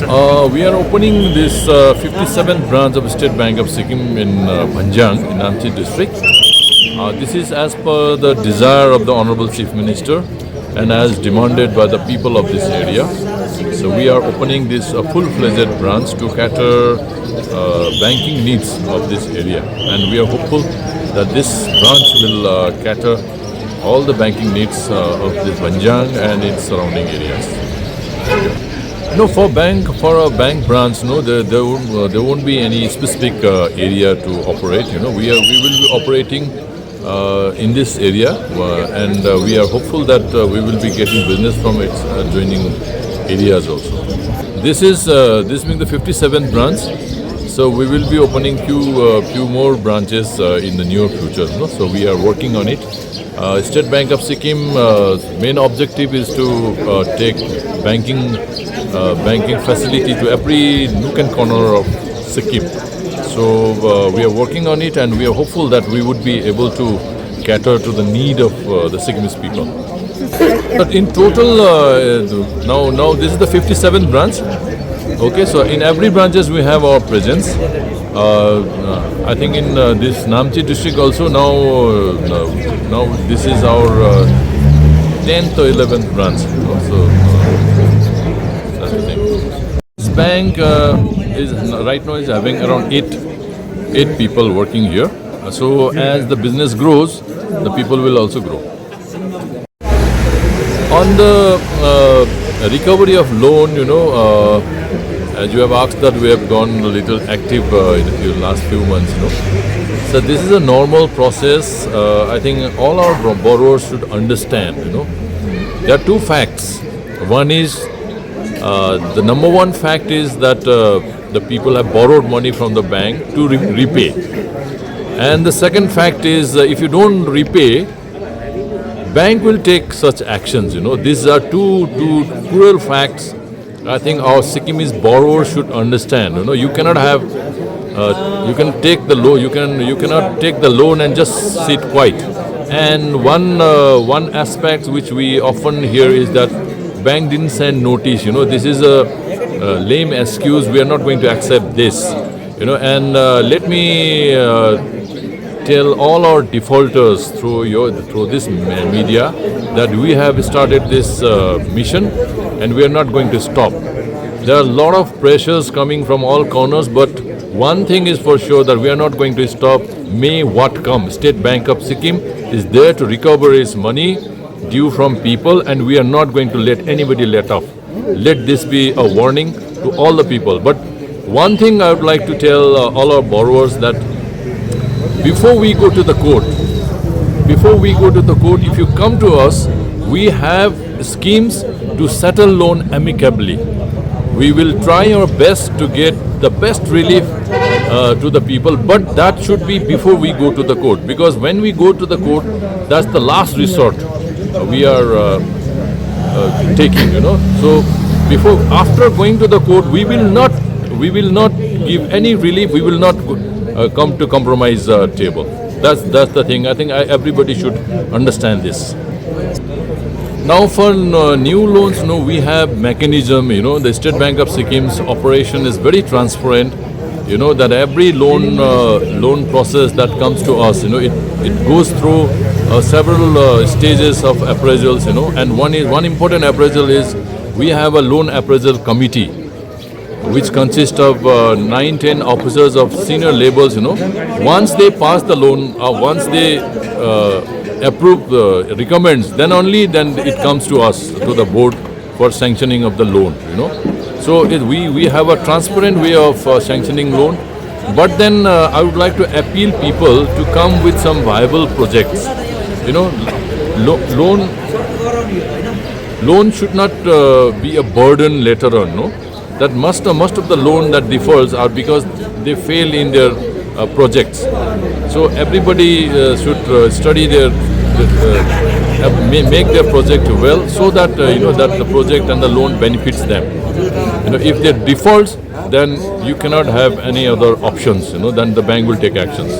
We are opening this 57th branch of State Bank of Sikkim in Bhanjang in Namche district. This is as per the desire of the Honorable Chief Minister and as demanded by the people of this area. So we are opening this full-fledged branch to cater banking needs of this area, and we are hopeful that this branch will cater all the banking needs of this Bhanjang and its surrounding areas. No, for a bank branch, no, there won't be any specific area to operate. We will be operating in this area, and we are hopeful that we will be getting business from its adjoining areas also. This being the 57th branch, so we will be opening few more branches in the near future. So we are working on it. State Bank of Sikkim main objective is to take banking facility to every nook and corner of Sikkim. So we are working on it, and we are hopeful that we would be able to cater to the need of the Sikkimese people. But in total, now this is the 57th branch. Okay, so in every branches we have our presence. I think in this Namche district also now this is our 10th or 11th branch. So that's the thing. This bank is right now having around eight people working here. So as the business grows, the people will also grow. On the recovery of loan, as you have asked that we have gone a little active in the last few months. So this is a normal process. I think all our borrowers should understand. There are two facts. One is the number one fact is that the people have borrowed money from the bank to repay, and the second fact is if you don't repay, bank will take such actions. These are two cruel facts. I think our Sikkimese borrowers should understand. You cannot have, you can take the loan. You cannot take the loan and just sit quiet. And one aspect which we often hear is that bank didn't send notice. This is a lame excuse. We are not going to accept this. And let me tell all our defaulters through this media that we have started this mission, and we are not going to stop. There are a lot of pressures coming from all corners, but one thing is for sure that we are not going to stop. May what come. State Bank of Sikkim is there to recover its money due from people, and we are not going to let anybody let off. Let this be a warning to all the people. But one thing I would like to tell all our borrowers that before we go to the court, if you come to us, we have schemes to settle loan amicably. We will try our best to get the best relief to the people, but that should be before we go to the court, because when we go to the court, that's the last resort we are taking. So after going to the court, we will not give any relief. We will not come to compromise table. That's the thing. I think everybody should understand this. Now for new loans, we have mechanism. The State Bank of Sikkim's operation is very transparent. That every loan process that comes to us, it goes through several stages of appraisals. And one important appraisal is we have a loan appraisal committee, which consists of 9-10 officers of senior levels. Once they pass the loan, once they approve recommends, then it comes to us, to the board, for sanctioning of the loan. So we have a transparent way of sanctioning loan. But then I would like to appeal people to come with some viable projects. Loan should not be a burden later on. That most of the loan that defaults are because they fail in their projects. So everybody should study make their project well, so that that the project and the loan benefits them. If they defaults, then you cannot have any other options. Then the bank will take actions.